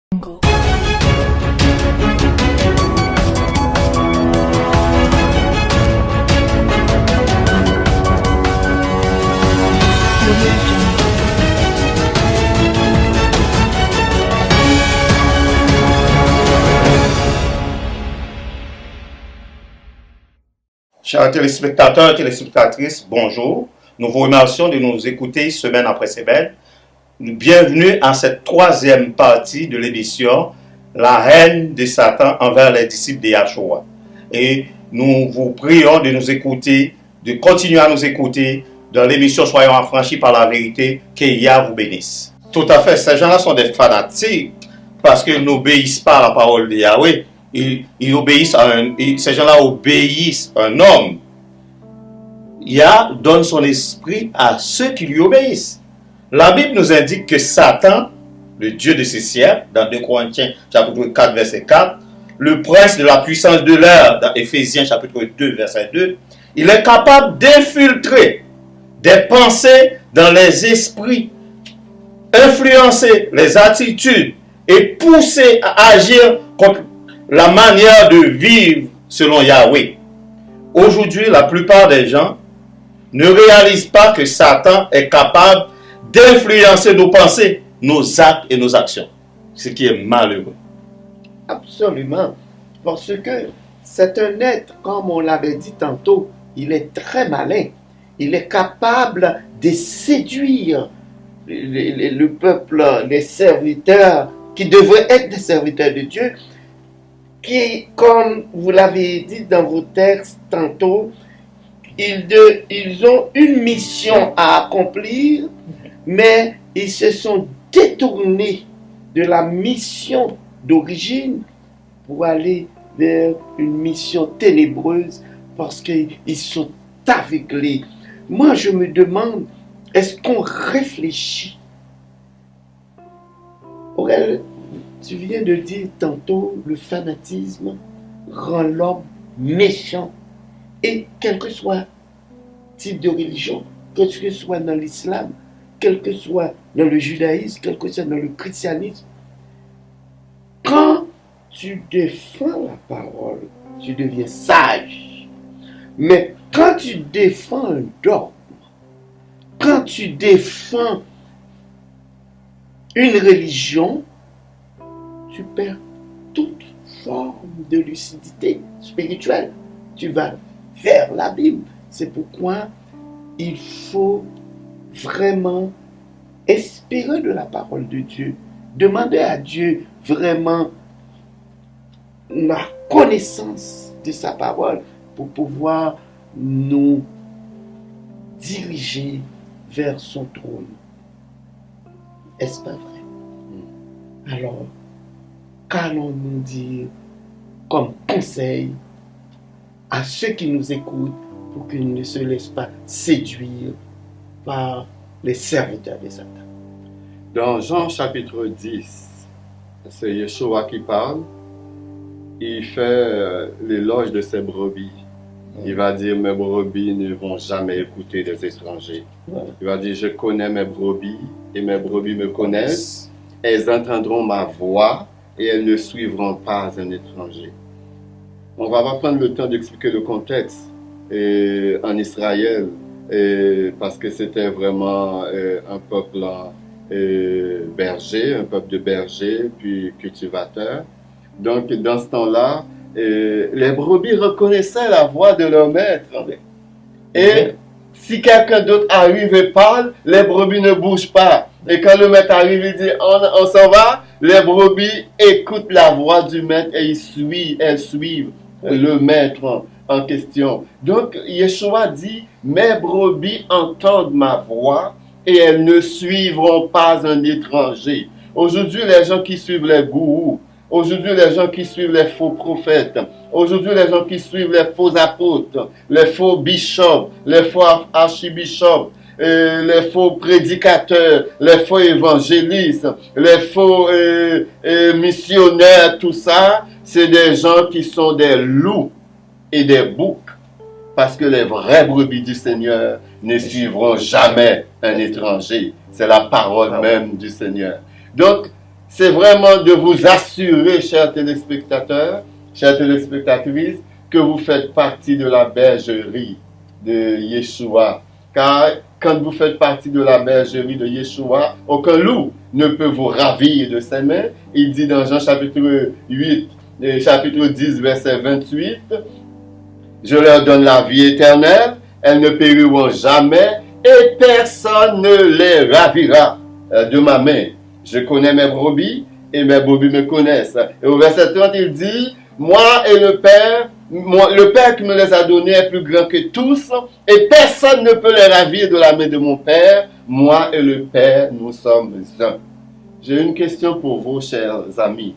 Chers téléspectateurs, téléspectatrices, bonjour. Nous vous remercions de nous écouter semaine après semaine. Bienvenue à cette troisième partie de l'émission La haine de Satan envers les disciples de Yahshua. Et nous vous prions de nous écouter, de continuer à nous écouter dans l'émission Soyons affranchis par la vérité. Que Yah vous bénisse. Tout à fait, ces gens-là sont des fanatiques parce qu'ils n'obéissent pas à la parole de Yahweh. Ils obéissent ces gens-là obéissent à un homme. Yah donne son esprit à ceux qui lui obéissent. La Bible nous indique que Satan, le Dieu de ces siècles, dans 2 Corinthiens chapitre 4, verset 4, le prince de la puissance de l'air, dans Éphésiens chapitre 2, verset 2, il est capable d'infiltrer des pensées dans les esprits, influencer les attitudes et pousser à agir contre la manière de vivre selon Yahweh. Aujourd'hui, la plupart des gens ne réalisent pas que Satan est capable d'influencer nos pensées, nos actes et nos actions. Ce qui est malheureux. Absolument. Parce que c'est un être, comme on l'avait dit tantôt, il est très malin. Il est capable de séduire le peuple, les serviteurs, qui devraient être des serviteurs de Dieu, qui, comme vous l'avez dit dans vos textes tantôt, ils ont une mission à accomplir, mais ils se sont détournés de la mission d'origine pour aller vers une mission ténébreuse parce qu'ils sont aveuglés. Moi, je me demande, est-ce qu'on réfléchit? Aurèle, tu viens de dire tantôt, le fanatisme rend l'homme méchant. Et quel que soit type de religion, quel que soit dans l'islam, quel que soit dans le judaïsme, quel que soit dans le christianisme, quand tu défends la parole, tu deviens sage. Mais quand tu défends un dogme, quand tu défends une religion, tu perds toute forme de lucidité spirituelle. Tu vas vers la Bible. C'est pourquoi il faut vraiment espérer de la parole de Dieu. Demander à Dieu vraiment la connaissance de sa parole pour pouvoir nous diriger vers son trône. Est-ce pas vrai? Alors, qu'allons-nous dire comme conseil à ceux qui nous écoutent pour qu'ils ne se laissent pas séduire par les serviteurs de Satan? Dans Jean chapitre 10, c'est Yeshua qui parle. Il fait l'éloge de ses brebis. Il va dire, mes brebis ne vont jamais écouter des étrangers. Il va dire, je connais mes brebis et mes brebis me connaissent. Elles entendront ma voix et elles ne suivront pas un étranger. On va pas prendre le temps d'expliquer le contexte en Israël parce que c'était vraiment un peuple berger, un peuple de bergers puis cultivateurs. Donc dans ce temps-là, les brebis reconnaissaient la voix de leur maître. Et si quelqu'un d'autre arrive et parle, les brebis ne bougent pas. Et quand le maître arrive et dit on s'en va, les brebis écoutent la voix du maître et elles suivent le maître en question. Donc Yeshua dit, mes brebis entendent ma voix et elles ne suivront pas un étranger. Aujourd'hui, les gens qui suivent les gourous, aujourd'hui, les gens qui suivent les faux prophètes, aujourd'hui, les gens qui suivent les faux apôtres, les faux bishops, les faux archibishops, les faux prédicateurs, les faux évangélistes, les faux missionnaires, tout ça, c'est des gens qui sont des loups et des boucs. Parce que les vraies brebis du Seigneur ne suivront jamais un étranger. C'est la parole même du Seigneur. Donc, c'est vraiment de vous assurer, chers téléspectateurs, chères téléspectatrices, que vous faites partie de la bergerie de Yeshua. Car quand vous faites partie de la bergerie de Yeshua, aucun loup ne peut vous ravir de ses mains. Il dit dans Jean chapitre 8, chapitre 10, verset 28, « Je leur donne la vie éternelle, elles ne périront jamais, et personne ne les ravira de ma main. Je connais mes brebis, et mes brebis me connaissent. » Et au verset 30, il dit, « Moi et le Père qui me les a donnés est plus grand que tous, et personne ne peut les ravir de la main de mon Père. Moi et le Père, nous sommes un. » J'ai une question pour vous, chers amis.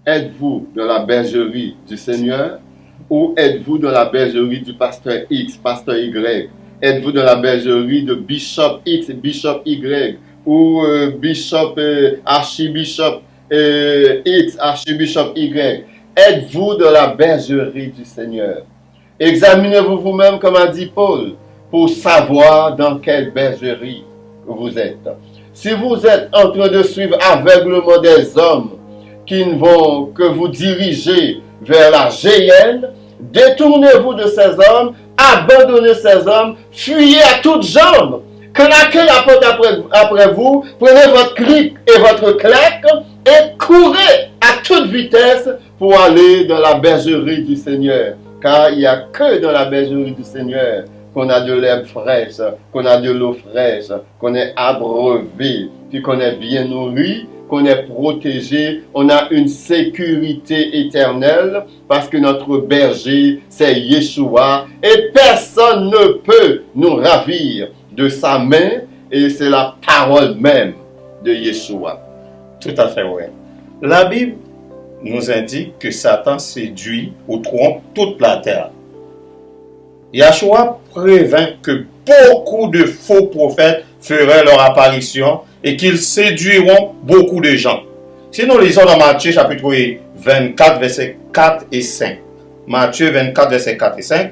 Êtes-vous dans la bergerie du Seigneur, ou êtes-vous dans la bergerie du pasteur X, pasteur Y? Êtes-vous dans la bergerie de Bishop X, Bishop Y, ou Bishop, Archibishop X, Archibishop Y? Êtes-vous dans la bergerie du Seigneur? Examinez-vous vous-même, comme a dit Paul, pour savoir dans quelle bergerie vous êtes. Si vous êtes en train de suivre aveuglement des hommes qui ne vont que vous diriger vers la géhenne, détournez-vous de ces hommes, abandonnez ces hommes, fuyez à toutes jambes. Claquez la porte après vous, prenez votre cric et votre claque et courez à toute vitesse pour aller dans la bergerie du Seigneur. Car il n'y a que dans la bergerie du Seigneur qu'on a de l'herbe fraîche, qu'on a de l'eau fraîche, qu'on est abreuvé, puis qu'on est bien nourri, qu'on est protégé, on a une sécurité éternelle parce que notre berger, c'est Yeshua et personne ne peut nous ravir de sa main et c'est la parole même de Yeshua. Tout à fait, oui. La Bible nous indique que Satan séduit ou trompe toute la terre. Yeshua prévint que beaucoup de faux prophètes feraient leur apparition et qu'ils séduiront beaucoup de gens. Si nous lisons dans Matthieu chapitre 24, versets 4 et 5. Matthieu 24, versets 4 et 5.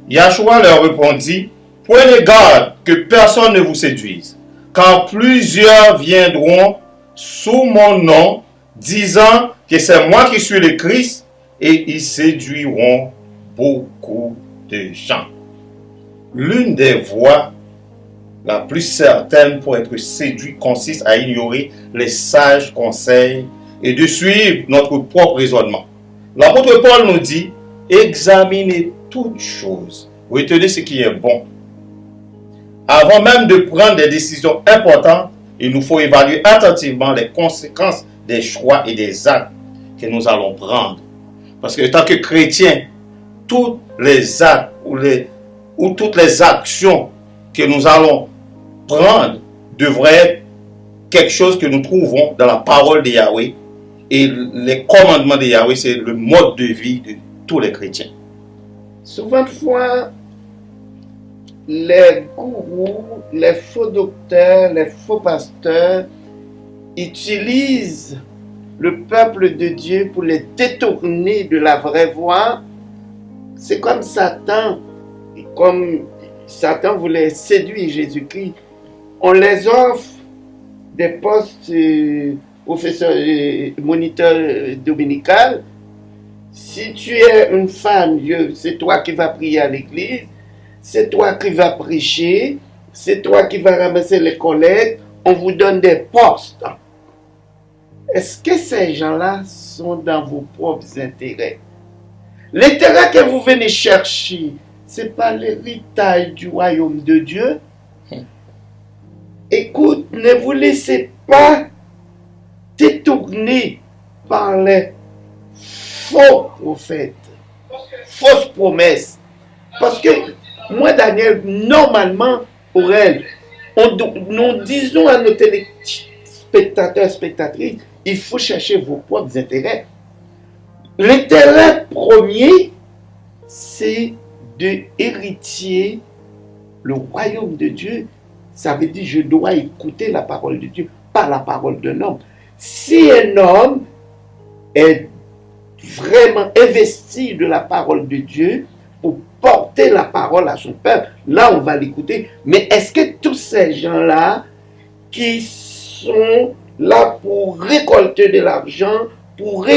Yeshua leur répondit, « Prenez garde que personne ne vous séduise, car plusieurs viendront sous mon nom, disant que c'est moi qui suis le Christ, et ils séduiront beaucoup de gens. » L'une des voies la plus certaine pour être séduit consiste à ignorer les sages conseils et de suivre notre propre raisonnement. L'apôtre Paul nous dit, examinez toutes choses, retenez ce qui est bon. Avant même de prendre des décisions importantes, il nous faut évaluer attentivement les conséquences des choix et des actes que nous allons prendre. Parce que en tant que chrétiens, tous les actes ou toutes les actions que nous allons prendre devraient être quelque chose que nous trouvons dans la parole de Yahweh. Et les commandements de Yahweh, c'est le mode de vie de tous les chrétiens. Souvent de fois, les gourous, les faux docteurs, les faux pasteurs utilisent le peuple de Dieu pour les détourner de la vraie voie. C'est comme Satan voulait séduire Jésus-Christ. On les offre des postes professeur moniteur dominical. Si tu es une femme, c'est toi qui vas prier à l'église, c'est toi qui vas prêcher, c'est toi qui vas ramasser les collectes, on vous donne des postes. Est-ce que ces gens-là sont dans vos propres intérêts? L'intérêt que vous venez chercher, ce n'est pas l'héritage du royaume de Dieu. Écoute, ne vous laissez pas détourner par les faux prophètes, fausses promesses. Parce que moi, Daniel, normalement, Aurel, nous disons à nos téléspectateurs, spectatrices, il faut chercher vos propres intérêts. L'intérêt premier, c'est de hériter le royaume de Dieu. Ça veut dire je dois écouter la parole de Dieu, pas la parole d'un homme. Si un homme est vraiment investi de la parole de Dieu pour porter la parole à son peuple, là on va l'écouter. Mais est-ce que tous ces gens-là qui sont là pour récolter de l'argent, pour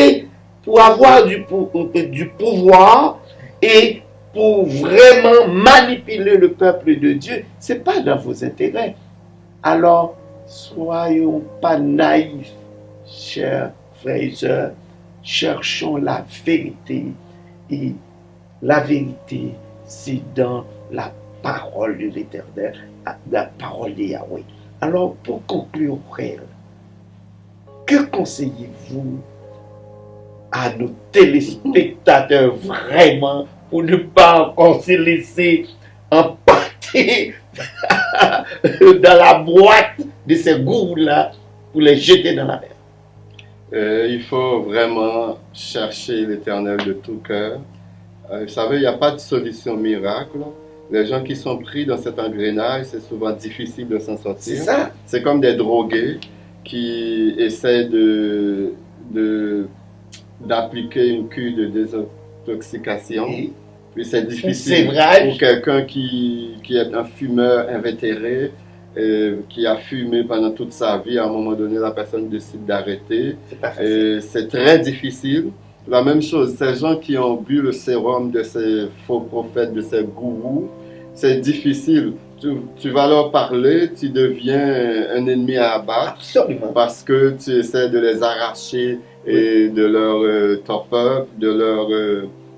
avoir du pouvoir et pour vraiment manipuler le peuple de Dieu. Ce n'est pas dans vos intérêts. Alors, soyons pas naïfs, chers frères et sœurs. Cherchons la vérité. Et la vérité, c'est dans la parole de l'Éternel, la parole de Yahweh. Alors, pour conclure, frère, que conseillez-vous à nos téléspectateurs vraiment pour ne pas encore se laisser emporter dans la boîte de ces gourous-là pour les jeter dans la mer? Il faut vraiment chercher l'Éternel de tout cœur. Vous savez, il n'y a pas de solution miracle. Les gens qui sont pris dans cet engrenage, c'est souvent difficile de s'en sortir. C'est ça. C'est comme des drogués qui essaient d'appliquer une cure de désintoxication. Et puis c'est difficile sévrage. pour quelqu'un qui est un fumeur invétéré, qui a fumé pendant toute sa vie. À un moment donné, la personne décide d'arrêter. C'est pas facile. C'est très difficile. La même chose, ces gens qui ont bu le sérum de ces faux prophètes, de ces gourous, c'est difficile. Tu vas leur parler, tu deviens un ennemi à abattre. Absolument. Parce que tu essaies de les arracher et de leur torpeur, de leur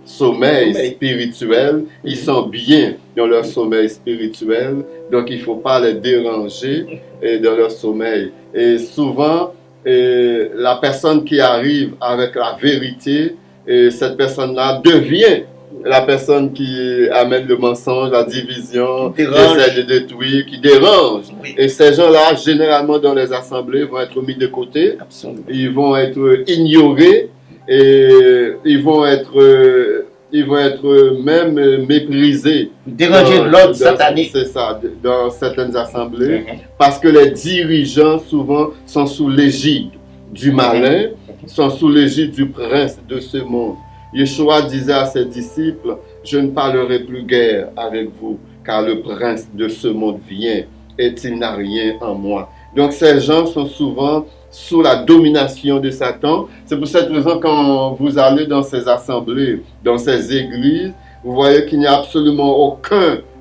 sommeil spirituel. Ils sont bien dans leur sommeil spirituel, donc il ne faut pas les déranger dans leur sommeil. Et souvent, la personne qui arrive avec la vérité, cette personne-là devient la personne qui amène le mensonge, la division, qui essaie de détruire, qui dérange. Oui. Et ces gens-là, généralement dans les assemblées, vont être mis de côté. Absolument. Ils vont être ignorés et ils vont être même méprisés. Déranger l'ordre satanique. C'est ça, dans certaines assemblées, parce que les dirigeants souvent sont sous l'égide du malin, sont sous l'égide du prince de ce monde. Yeshua disait à ses disciples, je ne parlerai plus guère avec vous, car le prince de ce monde vient et il n'a rien en moi. Donc ces gens sont souvent sous la domination de Satan. C'est pour cette raison quand vous allez dans ces assemblées, dans ces églises, vous voyez qu'il n'y a absolument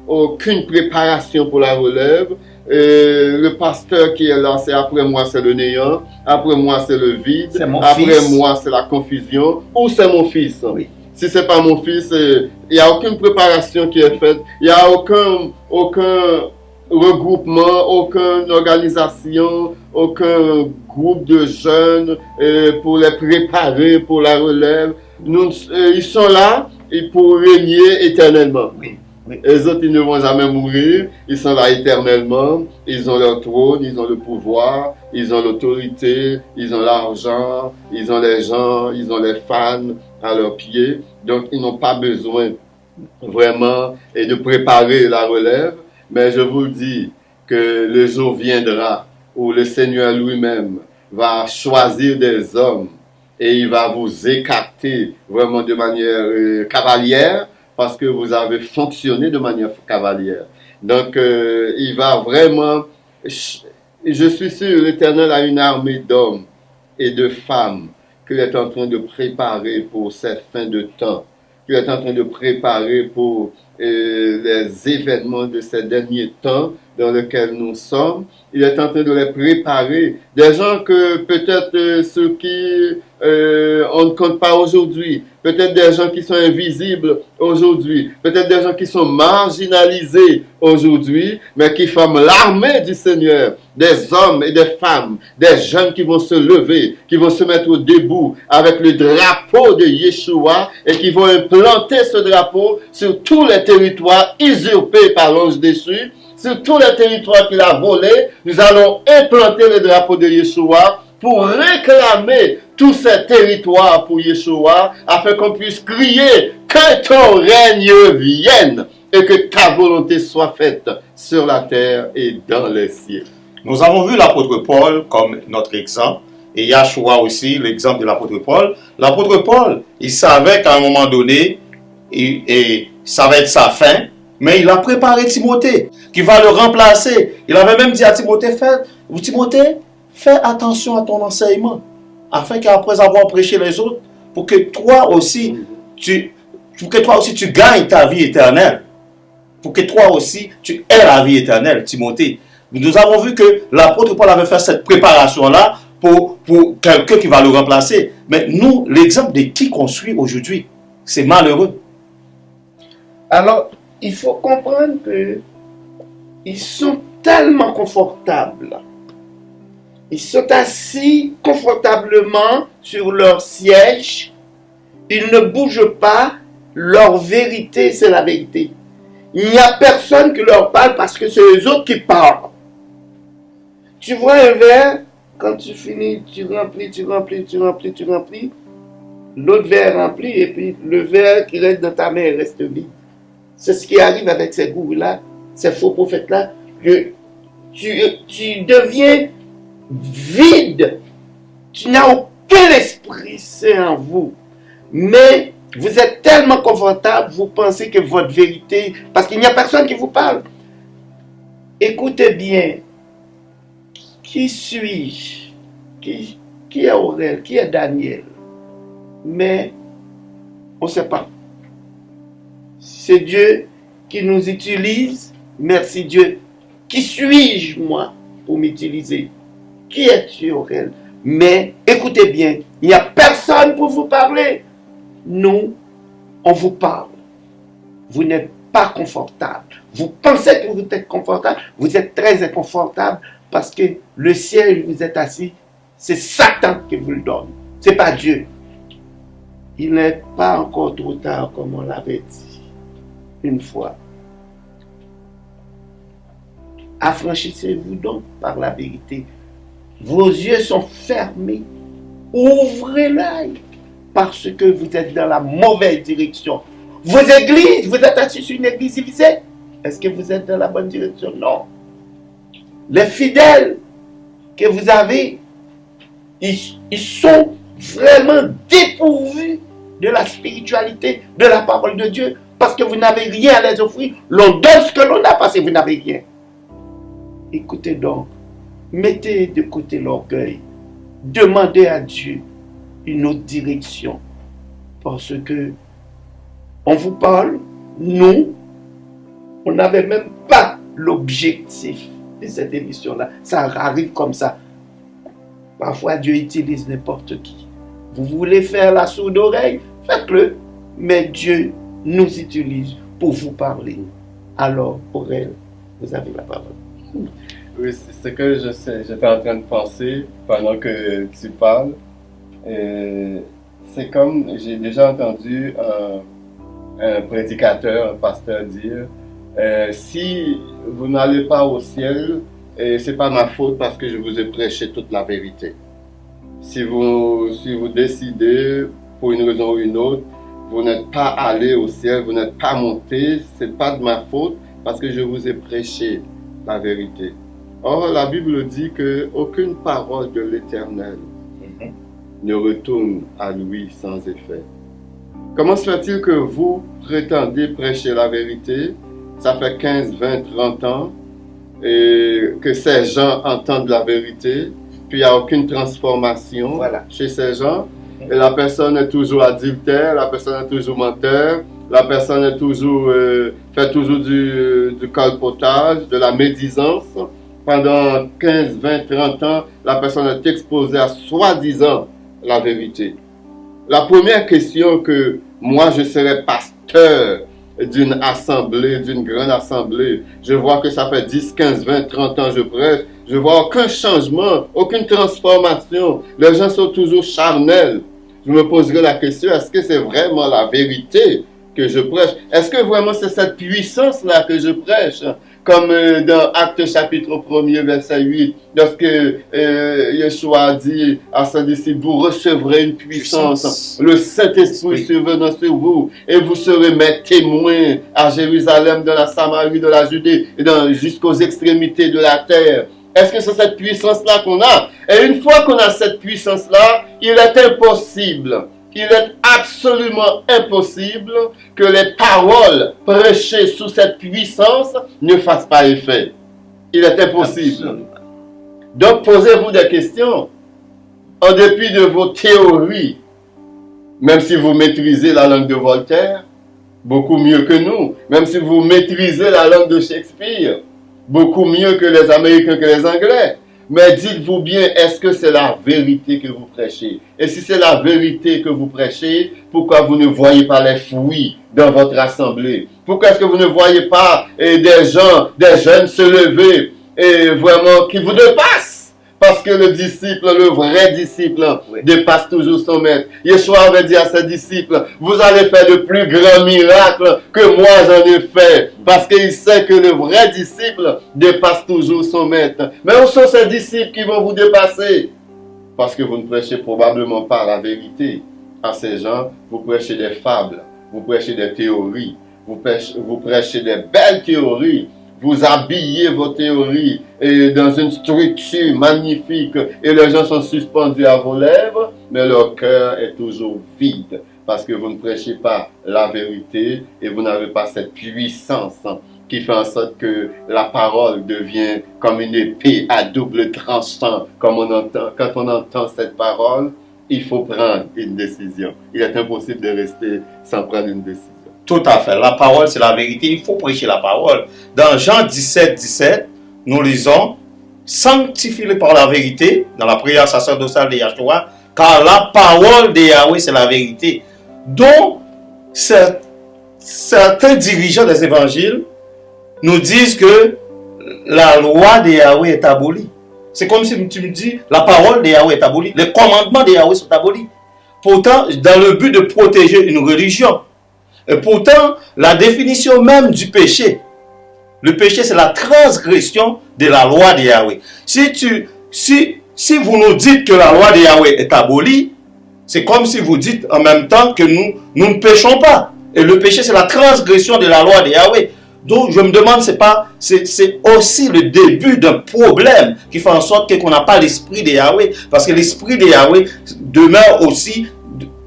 aucune préparation pour la relève. Et le pasteur qui est là, c'est après moi c'est le néant, après moi c'est le vide, après moi c'est la confusion, ou c'est mon fils. Oui. Si c'est pas mon fils, il n'y a aucune préparation qui est faite, il n'y a aucun regroupement, aucune organisation, aucun groupe de jeunes pour les préparer pour la relève. Ils sont là pour régner éternellement. Oui. Oui. Les autres, ils ne vont jamais mourir, ils sont là éternellement, ils ont leur trône, ils ont le pouvoir, ils ont l'autorité, ils ont l'argent, ils ont les gens, ils ont les fans à leurs pieds. Donc, ils n'ont pas besoin vraiment de préparer la relève. Mais je vous le dis que le jour viendra où le Seigneur lui-même va choisir des hommes et il va vous écarter vraiment de manière cavalière, parce que vous avez fonctionné de manière cavalière. Donc, il va vraiment... Je suis sûr, l'Éternel a une armée d'hommes et de femmes qu'il est en train de préparer pour cette fin de temps, qu'il est en train de préparer pour les événements de ces derniers temps dans lesquels nous sommes. Il est en train de les préparer. Des gens que peut-être ceux qui on ne compte pas aujourd'hui, peut-être des gens qui sont invisibles aujourd'hui, peut-être des gens qui sont marginalisés aujourd'hui, mais qui forment l'armée du Seigneur, des hommes et des femmes, des jeunes qui vont se lever, qui vont se mettre debout avec le drapeau de Yeshua et qui vont implanter ce drapeau sur tous les territoires usurpés par l'ange déchu, sur tous les territoires qu'il a volés. Nous allons implanter le drapeau de Yeshua pour réclamer tous ces territoires pour Yeshua, afin qu'on puisse crier que ton règne vienne et que ta volonté soit faite sur la terre et dans les cieux. Nous avons vu l'apôtre Paul comme notre exemple, et Yeshua aussi, l'exemple de l'apôtre Paul. L'apôtre Paul, il savait qu'à un moment donné, et ça va être sa fin, mais il a préparé Timothée, qui va le remplacer. Il avait même dit à Timothée, fais attention à ton enseignement, afin qu'après avoir prêché les autres, pour que toi aussi, tu gagnes ta vie éternelle. Pour que toi aussi, tu aies la vie éternelle, Timothée. Nous avons vu que l'apôtre Paul avait fait cette préparation-là pour quelqu'un qui va le remplacer. Mais nous, l'exemple de qui qu'on suit aujourd'hui, c'est malheureux. Alors, il faut comprendre que ils sont tellement confortables. Ils sont assis confortablement sur leur siège. Ils ne bougent pas. Leur vérité, c'est la vérité. Il n'y a personne qui leur parle parce que c'est eux autres qui parlent. Tu vois un verre, quand tu finis, tu remplis. L'autre verre rempli et puis le verre qui reste dans ta main reste vide. C'est ce qui arrive avec ces gourous-là, ces faux prophètes-là. Tu deviens vide. Tu n'as aucun esprit saint en vous. Mais vous êtes tellement confortable, vous pensez que votre vérité, parce qu'il n'y a personne qui vous parle. Écoutez bien. Qui suis-je? Qui est Aurel? Qui est Daniel? Mais on ne sait pas. C'est Dieu qui nous utilise. Merci Dieu. Qui suis-je, moi, pour m'utiliser? Qui es-tu, Aurel? Mais écoutez bien, il n'y a personne pour vous parler. Nous, on vous parle. Vous n'êtes pas confortable. Vous pensez que vous êtes confortable. Vous êtes très inconfortable parce que le ciel où vous êtes assis, c'est Satan qui vous le donne. Ce n'est pas Dieu. Il n'est pas encore trop tard, comme on l'avait dit une fois. Affranchissez-vous donc par la vérité. Vos yeux sont fermés. Ouvrez l'œil parce que vous êtes dans la mauvaise direction. Vos églises, vous êtes assis sur une église divisée. Est-ce que vous êtes dans la bonne direction? Non. Les fidèles que vous avez, ils sont vraiment dépourvus de la spiritualité, de la parole de Dieu, parce que vous n'avez rien à les offrir. L'on donne ce que l'on a parce que vous n'avez rien. Écoutez donc, mettez de côté l'orgueil, demandez à Dieu une autre direction, parce que on vous parle, nous, on n'avait même pas l'objectif de cette émission-là. Ça arrive comme ça. Parfois, Dieu utilise n'importe qui. Vous voulez faire la sourde oreille, faites-le. Mais Dieu nous utilise pour vous parler. Alors, pour elle, vous avez la parole. Oui, c'est ce que j'étais en train de penser pendant que tu parles. C'est comme, j'ai déjà entendu un prédicateur, un pasteur dire, si vous n'allez pas au ciel, c'est pas ma faute parce que je vous ai prêché toute la vérité. Si vous décidez, pour une raison ou une autre, vous n'êtes pas allé au ciel, vous n'êtes pas monté, c'est pas de ma faute parce que je vous ai prêché la vérité. Or, la Bible dit que aucune parole de l'Éternel ne retourne à lui sans effet. Comment se fait-il que vous prétendez prêcher la vérité? Ça fait 15, 20, 30 ans et que ces gens entendent la vérité, puis il n'y a aucune transformation chez ces gens. Et la personne est toujours adultère, la personne est toujours menteur, la personne est toujours, fait toujours du colpotage, de la médisance. Pendant 15, 20, 30 ans, la personne est exposée à soi-disant la vérité. La première question que moi je serais pasteur d'une assemblée, d'une grande assemblée, je vois que ça fait 10, 15, 20, 30 ans je prêche, je vois aucun changement, aucune transformation, les gens sont toujours charnels. Je me poserai la question, est-ce que c'est vraiment la vérité que je prêche? Est-ce que vraiment c'est cette puissance-là que je prêche? Comme dans Actes chapitre 1er, verset 8, lorsque Yeshua a dit à ses disciples, vous recevrez une puissance, le Saint-Esprit survenant sur vous, et vous serez mes témoins à Jérusalem, dans la Samarie, de la Judée, et jusqu'aux extrémités de la terre. Est-ce que c'est cette puissance-là qu'on a? Et une fois qu'on a cette puissance-là, il est impossible, il est absolument impossible que les paroles prêchées sous cette puissance ne fassent pas effet. Il est impossible. Absolument. Donc posez-vous des questions. En dépit de vos théories, même si vous maîtrisez la langue de Voltaire, beaucoup mieux que nous, même si vous maîtrisez la langue de Shakespeare, beaucoup mieux que les Américains, que les Anglais. Mais dites-vous bien, est-ce que c'est la vérité que vous prêchez? Et si c'est la vérité que vous prêchez, pourquoi vous ne voyez pas les fruits dans votre assemblée? Pourquoi est-ce que vous ne voyez pas des gens, des jeunes se lever et vraiment qui vous dépassent? Parce que le disciple, le vrai disciple, dépasse toujours son maître. Yeshua avait dit à ses disciples, vous allez faire de plus grands miracles que moi j'en ai fait. Parce qu'il sait que le vrai disciple dépasse toujours son maître. Mais où sont ces disciples qui vont vous dépasser? Parce que vous ne prêchez probablement pas la vérité à ces gens. Vous prêchez des fables, vous prêchez des théories, vous prêchez des belles théories. Vous habillez vos théories dans une structure magnifique et les gens sont suspendus à vos lèvres, mais leur cœur est toujours vide parce que vous ne prêchez pas la vérité et vous n'avez pas cette puissance qui fait en sorte que la parole devient comme une épée à double tranchant. Comme on entend, quand on entend cette parole, il faut prendre une décision. Il est impossible de rester sans prendre une décision. Tout à fait. La parole, c'est la vérité. Il faut prêcher la parole. Dans Jean 17, 17, nous lisons, sanctifie-le par la vérité, dans la prière sacerdotale de Yahshua, car la parole de Yahweh, c'est la vérité. Donc, certains dirigeants des évangiles nous disent que la loi de Yahweh est abolie. C'est comme si tu me dis, la parole de Yahweh est abolie. Les commandements de Yahweh sont abolis. Pourtant, dans le but de protéger une religion. Et pourtant, la définition même du péché, le péché c'est la transgression de la loi de Yahweh. Si vous nous dites que la loi de Yahweh est abolie, c'est comme si vous dites en même temps que nous ne péchons pas. Et le péché c'est la transgression de la loi de Yahweh. Donc je me demande, c'est aussi le début d'un problème qui fait en sorte qu'on n'a pas l'esprit de Yahweh. Parce que l'esprit de Yahweh demeure aussi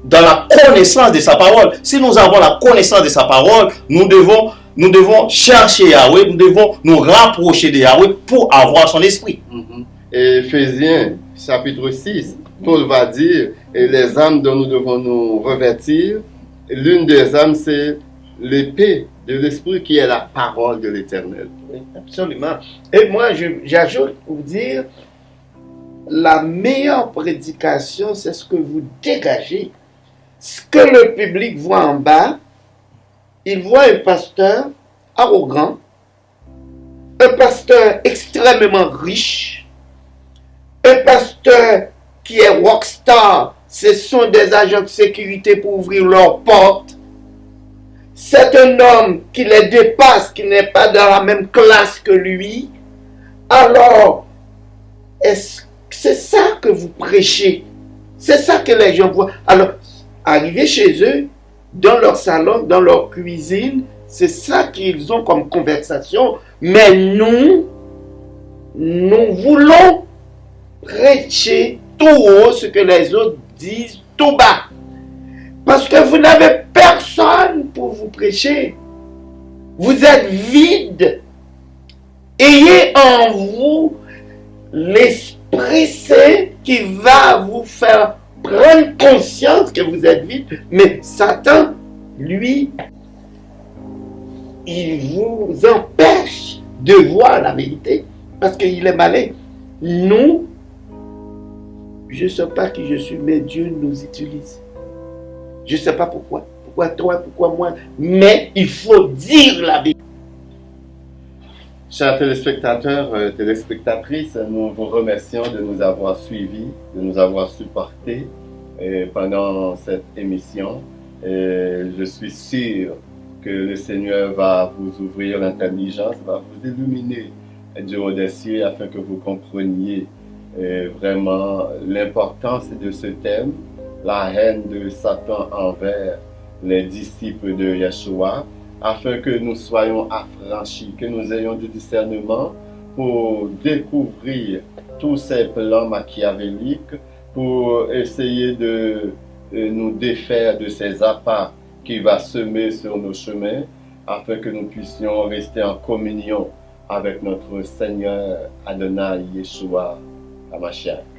dans la connaissance de sa parole. Si nous avons la connaissance de sa parole, nous devons chercher Yahweh, nous devons nous rapprocher de Yahweh pour avoir son esprit. Et Éphésiens chapitre 6, Paul va dire, et les âmes dont nous devons nous revêtir, l'une des âmes c'est l'épée de l'esprit qui est la parole de l'Éternel. Oui, absolument. Et moi, j'ajoute pour dire, la meilleure prédication, c'est ce que vous dégagez. Ce que le public voit en bas, il voit un pasteur arrogant, un pasteur extrêmement riche, un pasteur qui est rockstar. Ce sont des agents de sécurité pour ouvrir leurs portes. C'est un homme qui les dépasse, qui n'est pas dans la même classe que lui. Alors, c'est ça que vous prêchez. C'est ça que les gens voient. Alors, arriver chez eux, dans leur salon, dans leur cuisine, c'est ça qu'ils ont comme conversation. Mais nous voulons prêcher tout haut ce que les autres disent tout bas. Parce que vous n'avez personne pour vous prêcher. Vous êtes vide. Ayez en vous l'Esprit Saint qui va vous faire prendre conscience que vous êtes vide. Mais Satan, lui, il vous empêche de voir la vérité parce qu'il est malin. Nous, je ne sais pas qui je suis, mais Dieu nous utilise. Je ne sais pas pourquoi. Pourquoi toi, pourquoi moi. Mais il faut dire la vérité. Chers téléspectateurs, téléspectatrices, nous vous remercions de nous avoir suivis, de nous avoir supportés pendant cette émission. Je suis sûr que le Seigneur va vous ouvrir l'intelligence, va vous illuminer du haut des cieux afin que vous compreniez vraiment l'importance de ce thème, la haine de Satan envers les disciples de Yeshua, afin que nous soyons affranchis, que nous ayons du discernement pour découvrir tous ces plans machiavéliques, pour essayer de nous défaire de ces appâts qui va semer sur nos chemins, afin que nous puissions rester en communion avec notre Seigneur Adonai Yeshua. à Mashiach.